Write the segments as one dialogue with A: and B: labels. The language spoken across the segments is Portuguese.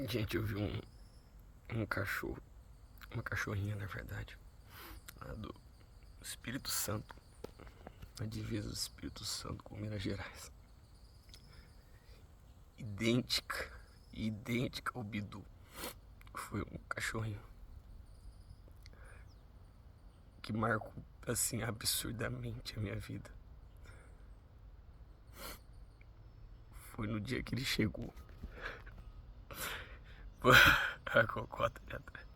A: Gente, eu vi um cachorro, uma cachorrinha na verdade, lá do Espírito Santo, a divisa do Espírito Santo com Minas Gerais. Idêntica, idêntica ao Bidu. Foi um cachorrinho que marcou assim absurdamente a minha vida. Foi no dia que ele chegou. A cocota ali atrás.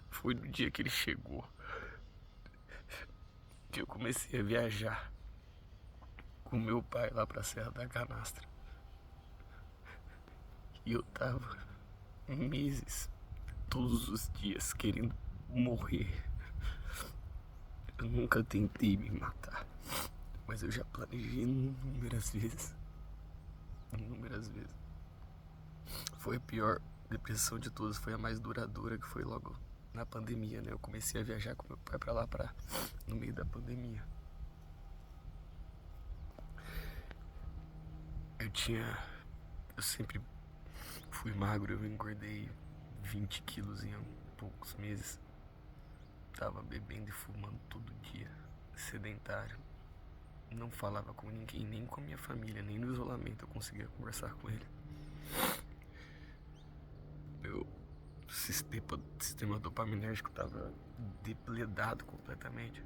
A: Foi no dia que ele chegou que eu comecei a viajar com meu pai lá pra Serra da Canastra. E eu tava meses, todos os dias, querendo morrer. Eu nunca tentei me matar, mas eu já planejei inúmeras vezes. Inúmeras vezes. Foi a pior depressão de todas, foi a mais duradoura, que foi logo na pandemia, né? Eu comecei a viajar com meu pai pra lá, no meio da pandemia. Eu sempre fui magro, eu engordei 20 quilos em poucos meses. Tava bebendo e fumando todo dia, sedentário. Não falava com ninguém, nem com a minha família, nem no isolamento eu conseguia conversar com ele. Meu sistema dopaminérgico tava depredado completamente.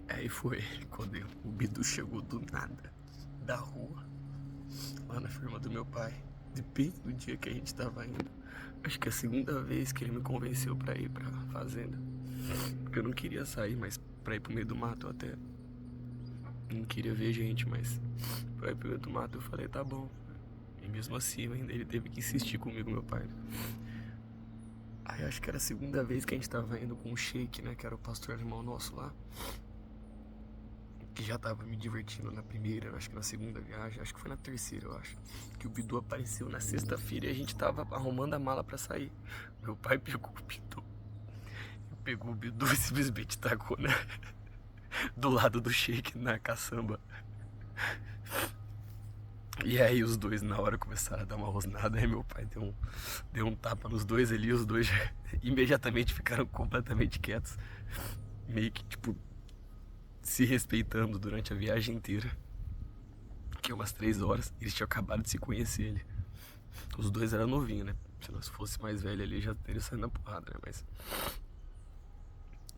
A: Aí foi quando o Bidu chegou do nada, da rua, lá na firma do meu pai. Depende do dia que a gente tava indo. Acho que é a segunda vez que ele me convenceu pra ir pra fazenda. Porque eu não queria sair, mas pra ir pro meio do mato eu até não queria ver gente, mas pra ir pro meio do mato eu falei, tá bom. E mesmo assim ainda ele teve que insistir comigo, meu pai. Aí acho que era a segunda vez que a gente tava indo com o Sheik, né, que era o pastor alemão nosso lá. Que já tava me divertindo na primeira, acho que na segunda viagem, acho que foi na terceira, eu acho. Que o Bidu apareceu na sexta-feira e a gente tava arrumando a mala pra sair. Meu pai pegou o Bidu e simplesmente tacou, né, do lado do Sheik na caçamba. E aí os dois na hora começaram a dar uma rosnada, aí meu pai deu um tapa nos dois ali, os dois já, imediatamente ficaram completamente quietos. Meio que, tipo, se respeitando durante a viagem inteira. Que é umas 3 horas, eles tinham acabado de se conhecer ali. Os dois eram novinhos, né? Se nós fosse mais velho ali, já teria saído na porrada, né? Mas...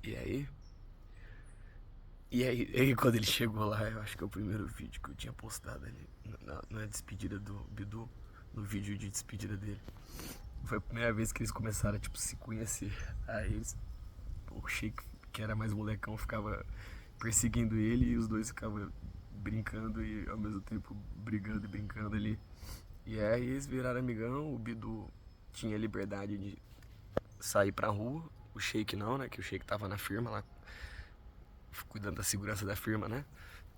A: E aí quando ele chegou lá, eu acho que é o primeiro vídeo que eu tinha postado ali, na despedida do Bidu, no vídeo de despedida dele. Foi a primeira vez que eles começaram a, tipo, se conhecer. Aí o Sheik, que era mais molecão, ficava perseguindo ele e os dois ficavam brincando e ao mesmo tempo brigando e brincando ali. E aí eles viraram amigão, o Bidu tinha liberdade de sair pra rua, o Sheik não, né? Que o Sheik tava na firma lá, cuidando da segurança da firma, né?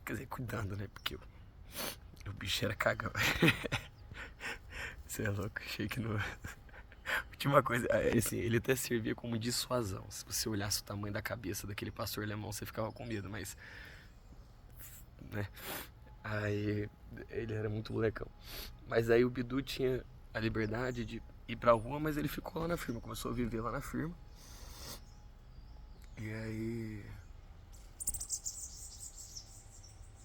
A: Quer dizer, cuidando, né? Porque o bicho era cagão. Você é louco, o Sheik não... Tinha uma coisa, assim, ele até servia como dissuasão. Se você olhasse o tamanho da cabeça daquele pastor alemão, você ficava com medo, mas... né? Aí ele era muito molecão. Mas aí o Bidu tinha a liberdade de ir pra rua, mas ele ficou lá na firma, começou a viver lá na firma. E aí...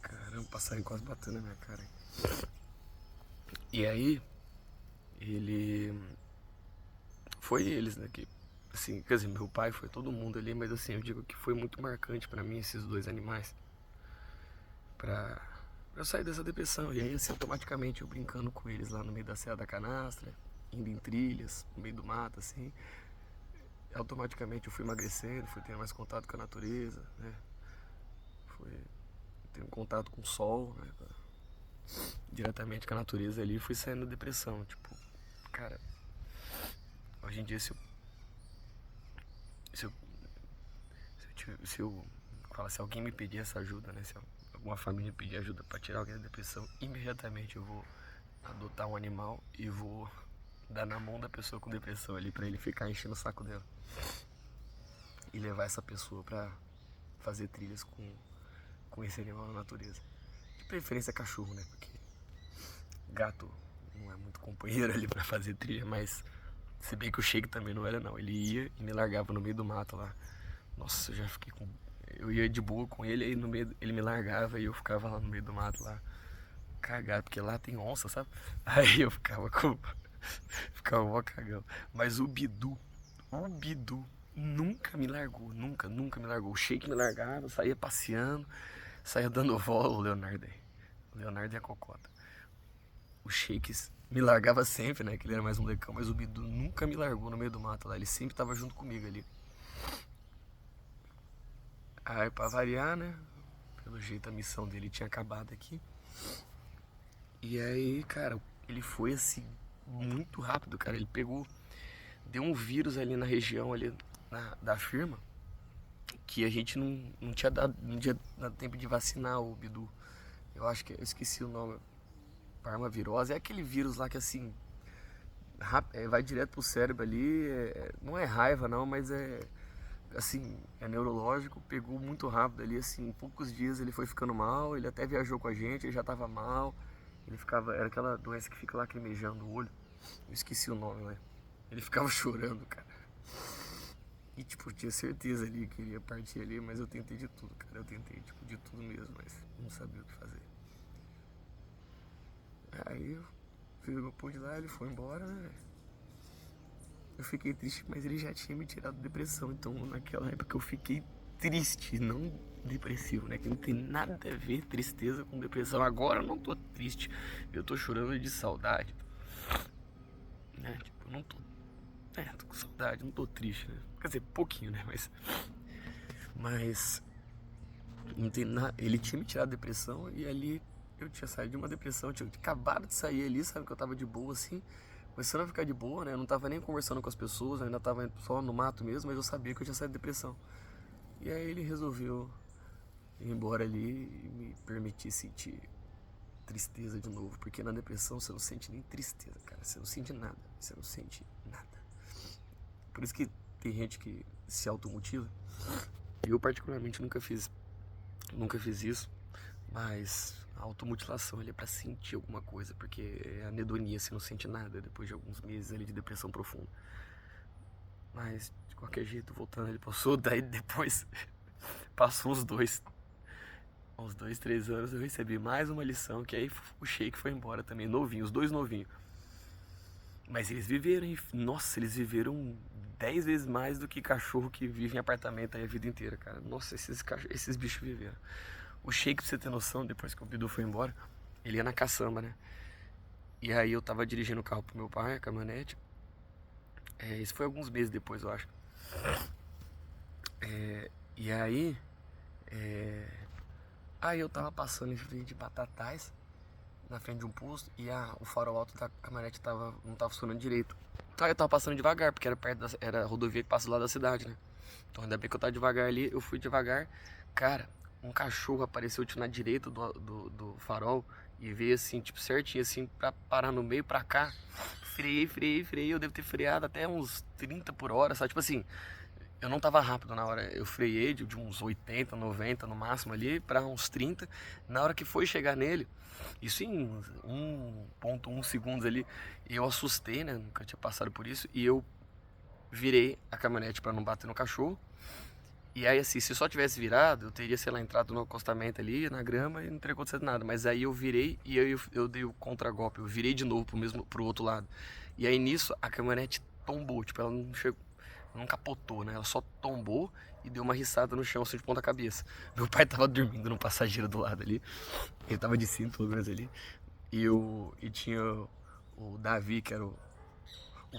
A: Caramba, o passarinho quase bateu na minha cara. E aí, ele... Foi eles, né, que... Assim, quer dizer, meu pai, foi todo mundo ali, mas assim, eu digo que foi muito marcante pra mim esses dois animais. Pra eu sair dessa depressão. E aí, assim, automaticamente eu brincando com eles lá no meio da Serra da Canastra, indo em trilhas, no meio do mato, assim. Automaticamente eu fui emagrecendo, fui tendo mais contato com a natureza, né? Fui tendo contato com o sol, né? Diretamente com a natureza ali, fui saindo da depressão. Tipo, cara, hoje em dia se eu, se alguém me pedir essa ajuda, né? Se alguma família pedir ajuda pra tirar alguém da depressão, imediatamente eu vou adotar um animal e vou dar na mão da pessoa com depressão ali pra ele ficar enchendo o saco dela. E levar essa pessoa pra fazer trilhas com esse animal na natureza. De preferência cachorro, né? Porque gato não é muito companheiro ali pra fazer trilha, mas se bem que o Sheik também não era não. Ele ia e me largava no meio do mato lá. Nossa, eu já fiquei com... Eu ia de boa com ele, aí no meio ele me largava e eu ficava lá no meio do mato lá, cagado, porque lá tem onça, sabe? Aí eu ficava com... ficava mó cagão. Mas o Bidu nunca me largou, nunca me largou. O Sheik me largava, saía passeando, saía dando volta, o Leonardo aí. O Leonardo e a Cocota. O Shakes me largava sempre, né? Que ele era mais molecão, mas o Bidu nunca me largou no meio do mato lá. Ele sempre tava junto comigo ali. Aí, pra variar, né? Pelo jeito a missão dele tinha acabado aqui. E aí, cara, ele foi assim, muito rápido, cara. Ele pegou, deu um vírus ali na região ali da firma, que a gente não tinha dado tempo de vacinar o Bidu. Eu acho que eu esqueci o nome. Parmavirose. É aquele vírus lá que assim, vai direto pro cérebro ali. Não é raiva não, mas é assim, é neurológico. Pegou muito rápido ali, assim, em poucos dias ele foi ficando mal. Ele até viajou com a gente, ele já tava mal. Ele ficava, era aquela doença que fica lacrimejando o olho. Eu esqueci o nome, né? Ele ficava chorando, cara. E tipo, eu tinha certeza ali que ele ia partir ali, mas eu tentei de tudo, cara. Eu tentei, tipo, de tudo mesmo, mas não sabia o que fazer. Aí eu fiz o meu pulo de lá, ele foi embora, né? Eu fiquei triste, mas ele já tinha me tirado da depressão. Então naquela época eu fiquei triste, não depressivo, né? Que não tem nada a ver tristeza com depressão. Agora eu não tô triste, eu tô chorando de saudade, né? Tipo, eu não tô... tô com saudade, não tô triste, né? Quer dizer, pouquinho, né? Mas não tem nada... Ele tinha me tirado da depressão e ali eu tinha saído de uma depressão. Eu tinha acabado de sair ali, sabe? Que eu tava de boa assim, começando a ficar de boa, né? Eu não tava nem conversando com as pessoas, eu ainda tava só no mato mesmo, mas eu sabia que eu tinha saído da depressão. E aí ele resolveu ir embora ali e me permitir sentir tristeza de novo, porque na depressão você não sente nem tristeza, cara. Você não sente nada, você não sente nada. Por isso que tem gente que se automutila. Eu particularmente nunca fiz isso, mas a automutilação ele é pra sentir alguma coisa, porque é anedonia, você não sente nada depois de alguns meses ali de depressão profunda. Mas de qualquer jeito, voltando, ele passou, daí depois passou uns 3 anos, eu recebi mais uma lição, que aí o Sheik foi embora também, novinho, os dois novinhos. Mas eles viveram, hein? Nossa, eles viveram 10 vezes mais do que cachorro que vive em apartamento aí a vida inteira, cara. Nossa, esses bichos viveram. O Sheik, pra você ter noção, depois que o Bidu foi embora, ele ia na caçamba, né? E aí eu tava dirigindo o carro pro meu pai, a caminhonete. Isso foi alguns meses depois, eu acho. E aí... Aí eu tava passando em frente de Batatais, na frente de um posto, e o farol alto da caminhonete não tava funcionando direito. Então eu tava passando devagar, porque era era a rodovia que passa do lado da cidade, né? Então ainda bem que eu tava devagar ali, eu fui devagar. Cara, um cachorro apareceu tipo, na direita do farol e veio assim, tipo, certinho assim, pra parar no meio pra cá. Freiei, eu devo ter freado até uns 30 por hora, sabe? Tipo assim, eu não tava rápido na hora, eu freiei de uns 80, 90 no máximo ali, pra uns 30. Na hora que foi chegar nele, isso em 1,1 segundos ali, eu assustei, né? Nunca tinha passado por isso, e eu virei a caminhonete pra não bater no cachorro. E aí assim, se eu só tivesse virado, eu teria, sei lá, entrado no acostamento ali, na grama, e não teria acontecido nada. Mas aí eu virei e aí eu dei o contragolpe, eu virei de novo pro outro lado. E aí nisso, a caminhonete tombou, tipo, ela não chegou, não capotou, né? Ela só tombou e deu uma riçada no chão, assim, de ponta cabeça. Meu pai tava dormindo no passageiro do lado ali, ele tava de cinto, pelo menos ali. E tinha o Davi, que era o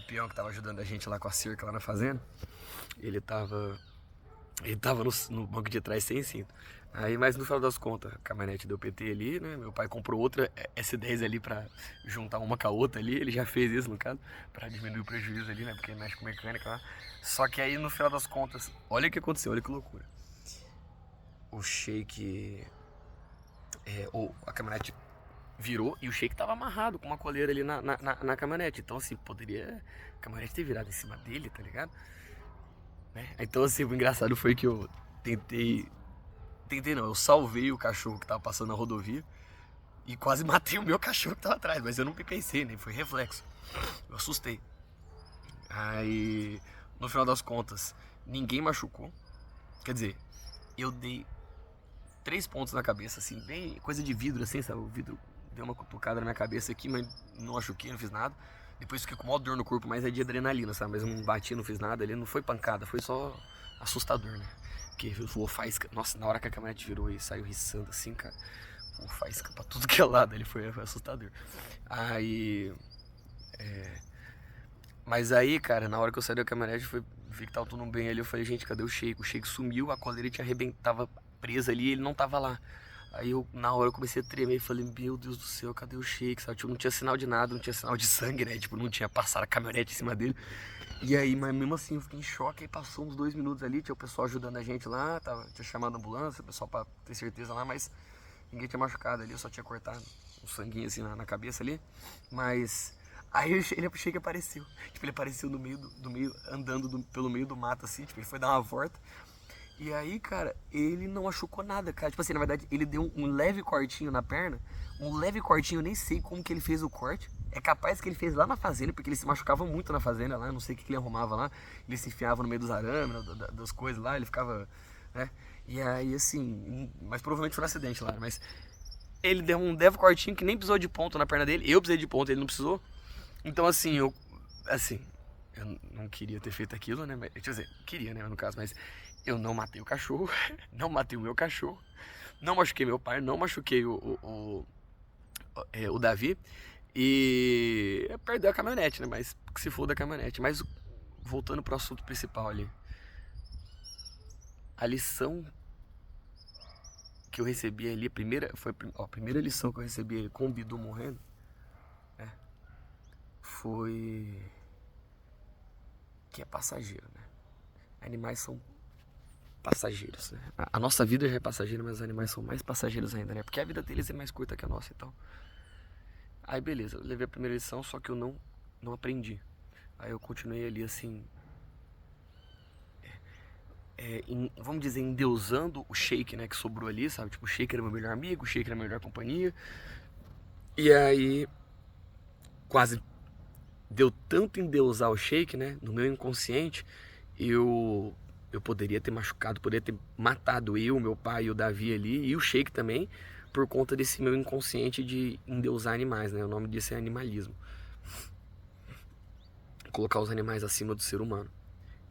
A: peão que tava ajudando a gente lá com a cerca lá na fazenda. Ele tava no banco de trás sem cinto. Aí, mas no final das contas, a caminhonete deu PT ali, né? Meu pai comprou outra S10 ali pra juntar uma com a outra ali. Ele já fez isso, no caso, pra diminuir o prejuízo ali, né? Porque mexe com mecânica lá. Só que aí, no final das contas, olha o que aconteceu, olha que loucura. O Sheik... a caminhonete virou e o Sheik tava amarrado com uma coleira ali na caminhonete. Então, assim, poderia a caminhonete ter virado em cima dele, tá ligado? Então assim, o engraçado foi que eu tentei não, eu salvei o cachorro que tava passando na rodovia, E quase matei o meu cachorro que tava atrás, mas eu não pensei, nem foi reflexo. Eu assustei. Aí, no final das contas, ninguém machucou. Quer dizer, eu dei 3 pontos na cabeça, assim, bem coisa de vidro, assim, sabe? O vidro deu uma cutucada na minha cabeça aqui, mas não machuquei, não fiz nada. Depois fiquei com maior dor no corpo, mas é de adrenalina, sabe? Mas eu não bati, não fiz nada ali, não foi pancada, foi só assustador, né? Porque voou faísca. Nossa, na hora que a caminhonete virou e saiu riçando assim, cara, voou faísca pra tudo que é lado, ele foi assustador. Aí. Mas aí, cara, na hora que eu saí da caminhonete, vi que tava tudo bem ali. Eu falei, gente, cadê o Sheik? O Sheik sumiu, a coleira tinha arrebentado, tava presa ali e ele não tava lá. Aí eu, na hora, eu comecei a tremer e falei, meu Deus do céu, cadê o Sheik? Sabe? Tipo, não tinha sinal de nada, não tinha sinal de sangue, né? Tipo, não tinha passado a caminhonete em cima dele. E aí, mas mesmo assim, eu fiquei em choque. Aí passou uns 2 minutos ali, tinha o pessoal ajudando a gente lá, tinha chamado a ambulância, o pessoal pra ter certeza lá, mas ninguém tinha machucado ali, eu só tinha cortado um sanguinho assim na cabeça ali. Mas aí ele achei que apareceu. Tipo, ele apareceu no meio do meio, andando pelo meio do mato, assim, tipo, ele foi dar uma volta. E aí, cara, ele não machucou nada, cara. Tipo assim, na verdade, ele deu um leve cortinho na perna. Um leve cortinho, eu nem sei como que ele fez o corte. É capaz que ele fez lá na fazenda, porque ele se machucava muito na fazenda lá. Eu não sei o que ele arrumava lá. Ele se enfiava no meio dos arames, das coisas lá. Ele ficava, né? E aí, assim, mas provavelmente foi um acidente lá, né? Mas ele deu um leve cortinho que nem precisou de ponto na perna dele. Eu precisei de ponto, ele não precisou. Então, assim, eu não queria ter feito aquilo, né? Mas, quer dizer, queria, né, no caso, mas eu não matei o cachorro, não matei o meu cachorro, não machuquei meu pai, não machuquei o Davi e perdeu a caminhonete, né? Mas que se for da caminhonete. Mas voltando pro assunto principal ali, a lição que eu recebi ali, a primeira lição que eu recebi ali com o Bidu morrendo, né, foi que é passageiro, né? Animais são passageiros, né? A nossa vida já é passageira, mas os animais são mais passageiros ainda, né? Porque a vida deles é mais curta que a nossa, então. Aí beleza, eu levei a primeira lição, só que eu não aprendi. Aí eu continuei ali assim, vamos dizer, endeusando o Sheik, né, que sobrou ali, sabe? Tipo, o Sheik era meu melhor amigo, o Sheik era a minha melhor companhia. E aí, quase deu tanto endeusar o Sheik, né, no meu inconsciente, eu poderia ter machucado, poderia ter matado eu, meu pai e o Davi ali, e o Sheik também, por conta desse meu inconsciente de endeusar animais, né? O nome disso é animalismo. Colocar os animais acima do ser humano.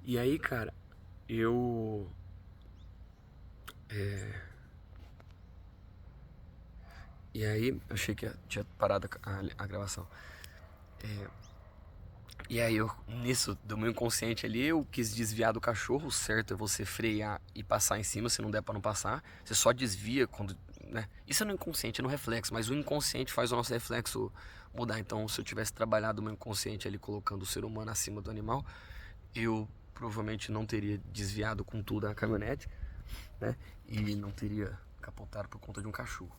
A: E aí, cara, eu... E aí, eu achei que tinha parado a gravação. E aí, nisso, do meu inconsciente ali, eu quis desviar do cachorro. O certo é você frear e passar em cima, se não der pra não passar. Você só desvia quando, né? Isso é no inconsciente, é no reflexo. Mas o inconsciente faz o nosso reflexo mudar. Então, se eu tivesse trabalhado o meu inconsciente ali, colocando o ser humano acima do animal, eu provavelmente não teria desviado com tudo a caminhonete, né? E não teria capotado por conta de um cachorro.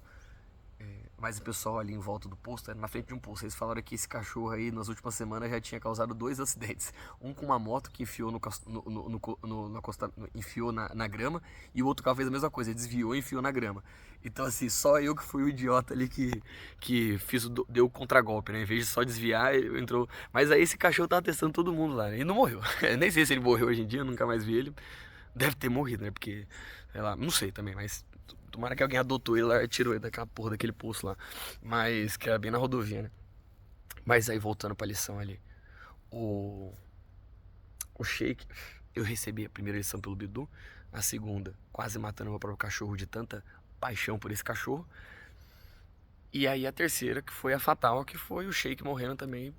A: Mas o pessoal ali em volta do posto, era na frente de um posto. Eles falaram que esse cachorro aí, nas últimas semanas, já tinha causado 2 acidentes. Um com uma moto que enfiou enfiou na grama, e o outro carro fez a mesma coisa, ele desviou e enfiou na grama. Então, assim, só eu que fui o idiota ali que deu o contragolpe, né? Em vez de só desviar, ele entrou. Mas aí esse cachorro tava testando todo mundo lá, né? E não morreu. Eu nem sei se ele morreu hoje em dia, eu nunca mais vi ele. Deve ter morrido, né? Porque, sei lá, não sei também, mas tomara que alguém adotou ele lá e tirou ele daquela porra daquele poço lá. Mas que era bem na rodovia, né? Mas aí voltando pra lição ali. O, o Sheik, eu recebi a primeira lição pelo Bidu. A segunda, quase matando meu próprio cachorro de tanta paixão por esse cachorro. E aí a terceira, que foi a fatal, que foi o Sheik morrendo também.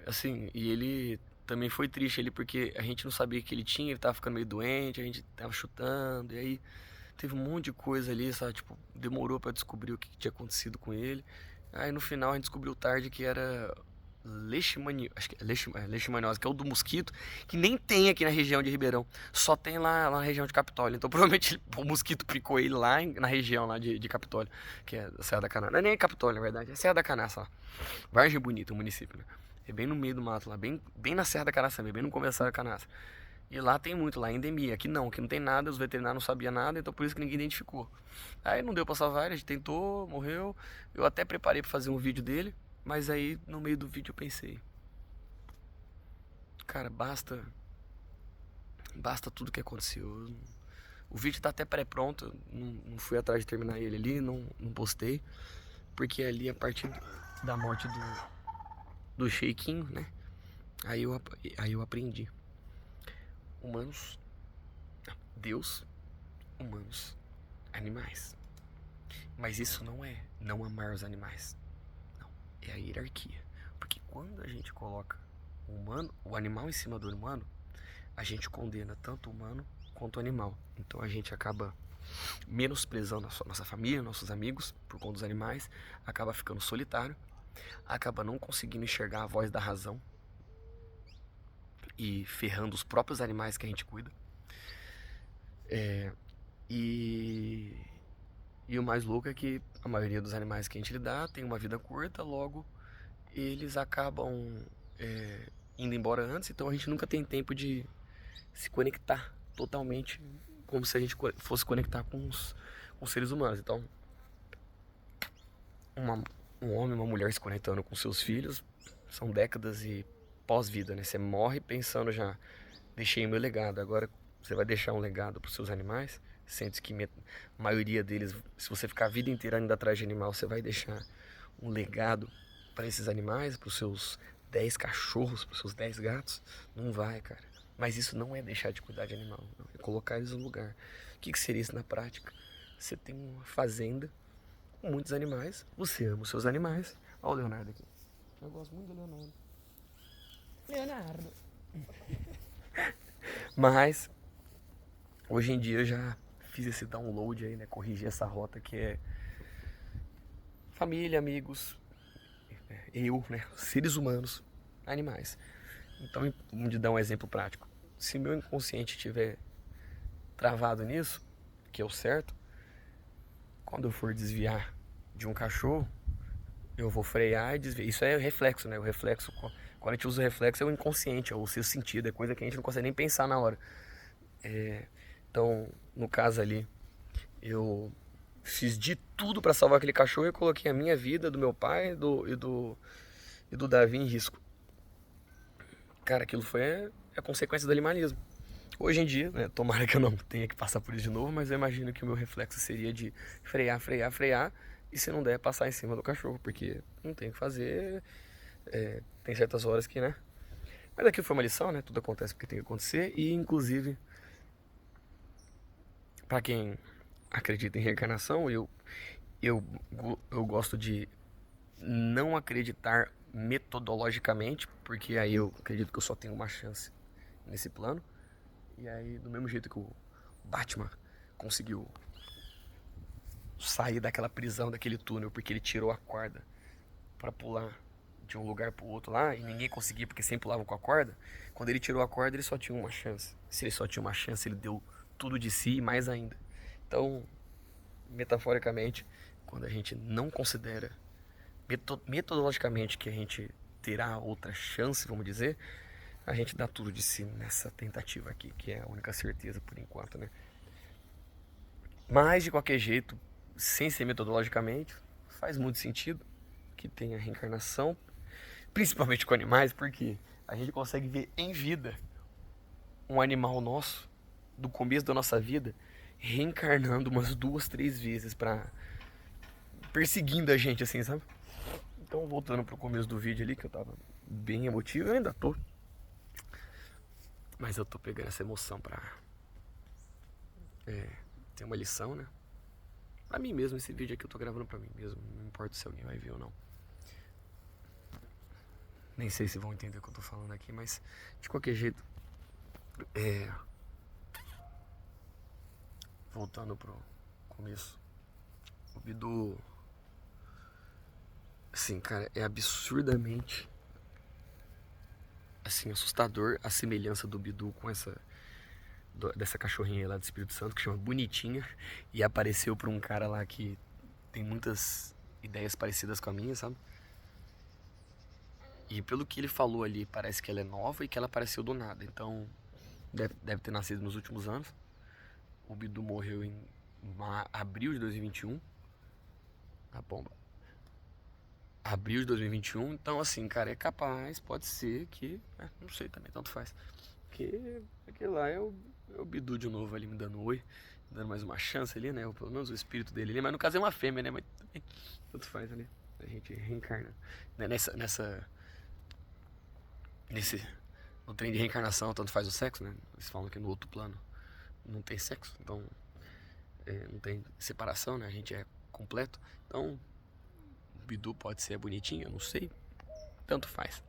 A: Assim, e ele também foi triste ali porque a gente não sabia o que ele tinha, ele tava ficando meio doente, a gente tava chutando, e aí teve um monte de coisa ali, sabe? Tipo, demorou pra descobrir o que tinha acontecido com ele. Aí no final a gente descobriu tarde que era acho que é leishmaniose, que é o do mosquito, que nem tem aqui na região de Ribeirão, só tem lá na região de Capitólio. Então provavelmente o mosquito picou ele lá na região lá de Capitólio, que é a Serra da Canastra. Não é nem Capitólio, na verdade, é Serra da Canastra lá. Vargem Bonita, o município, né? É bem no meio do mato lá, bem na Serra da Canastra, bem no começo da Canastra. E lá tem muito, lá é endemia. Aqui não tem nada, os veterinários não sabiam nada, então por isso que ninguém identificou. Aí não deu pra salvar ele, a gente tentou, morreu. Eu até preparei pra fazer um vídeo dele, mas aí no meio do vídeo eu pensei, cara, basta tudo que aconteceu. O vídeo tá até pré-pronto, não fui atrás de terminar ele ali, não postei, porque ali a partir da morte do Sheikinho, né? Aí eu aprendi. Humanos, Deus, humanos, animais. Mas isso não é não amar os animais. Não, é a hierarquia. Porque quando a gente coloca o animal em cima do humano, a gente condena tanto o humano quanto o animal. Então a gente acaba menosprezando a nossa família, nossos amigos, por conta dos animais, acaba ficando solitário, acaba não conseguindo enxergar a voz da razão e ferrando os próprios animais que a gente cuida. E o mais louco é que a maioria dos animais que a gente lidar tem uma vida curta, logo eles acabam indo embora antes, então a gente nunca tem tempo de se conectar totalmente, como se a gente fosse conectar com os seres humanos. Então, um homem e uma mulher se conectando com seus filhos são décadas e pós-vida, né? Você morre pensando já, deixei meu legado, agora você vai deixar um legado para os seus animais. Sente que a maioria deles, se você ficar a vida inteira indo atrás de animal, você vai deixar um legado para esses animais, para os seus 10 cachorros, para os seus 10 gatos? Não vai, cara. Mas isso não é deixar de cuidar de animal, não. É colocar eles no lugar. O que seria isso na prática? Você tem uma fazenda com muitos animais, você ama os seus animais. Olha o Leonardo aqui. Eu gosto muito do Leonardo. Leonardo. Mas, hoje em dia eu já fiz esse download aí, né? Corrigi essa rota que é família, amigos, eu, né? Seres humanos, animais. Então, vamos dar um exemplo prático. Se meu inconsciente estiver travado nisso, que é o certo, quando eu for desviar de um cachorro, eu vou frear e desviar. Isso é reflexo, né? O reflexo, quando a gente usa o reflexo, é o inconsciente, é o seu sentido, é coisa que a gente não consegue nem pensar na hora. Então, no caso ali, eu fiz de tudo para salvar aquele cachorro e coloquei a minha vida, do meu pai e do Davi em risco. Cara, aquilo foi a consequência do animalismo. Hoje em dia, né, tomara que eu não tenha que passar por isso de novo, mas eu imagino que o meu reflexo seria de frear, frear, frear, e se não der, passar em cima do cachorro, porque não tem o que fazer, tem certas horas que, né? Mas aquilo foi uma lição, né? Tudo acontece porque tem que acontecer, e inclusive, para quem acredita em reencarnação, eu, eu gosto de não acreditar metodologicamente, porque aí eu acredito que eu só tenho uma chance nesse plano. E aí, do mesmo jeito que o Batman conseguiu sair daquela prisão, daquele túnel, porque ele tirou a corda para pular de um lugar pro outro lá, e ninguém conseguia porque sempre pulavam com a corda. Quando ele tirou a corda, ele só tinha uma chance. Se ele só tinha uma chance, ele deu tudo de si e mais ainda. Então, metaforicamente, quando a gente não considera metodologicamente que a gente terá outra chance, vamos dizer, a gente dá tudo de si nessa tentativa aqui, que é a única certeza por enquanto, né? Mas, de qualquer jeito, sem ser metodologicamente, faz muito sentido que tenha reencarnação, principalmente com animais, porque a gente consegue ver em vida um animal nosso, do começo da nossa vida, reencarnando umas 2, 3 vezes pra perseguindo a gente, assim, sabe? Então, voltando pro começo do vídeo ali, que eu tava bem emotivo, eu ainda tô. Mas eu tô pegando essa emoção pra ter uma lição, né? Pra mim mesmo, esse vídeo aqui eu tô gravando pra mim mesmo. Não importa se alguém vai ver ou não. Nem sei se vão entender o que eu tô falando aqui, mas de qualquer jeito, voltando pro começo, o Bidu, assim, cara, é absurdamente, assim, assustador a semelhança do Bidu com dessa cachorrinha lá do Espírito Santo, que chama Bonitinha, e apareceu pra um cara lá que tem muitas ideias parecidas com a minha, sabe? E pelo que ele falou ali, parece que ela é nova e que ela apareceu do nada. Então, deve ter nascido nos últimos anos. O Bidu morreu em abril de 2021. A bomba. Abril de 2021. Então, assim, cara, é capaz, pode ser que. Não sei também, tanto faz. Porque aquele lá é o Bidu de novo ali me dando oi, dando mais uma chance ali, né? Ou pelo menos o espírito dele ali. Mas no caso é uma fêmea, né? Mas também, tanto faz ali. A gente reencarna. Né? Nesse. No trem de reencarnação, tanto faz o sexo, né? Eles falam que no outro plano não tem sexo, então não tem separação, né? A gente é completo. Então, o Bidu pode ser bonitinho, eu não sei. Tanto faz.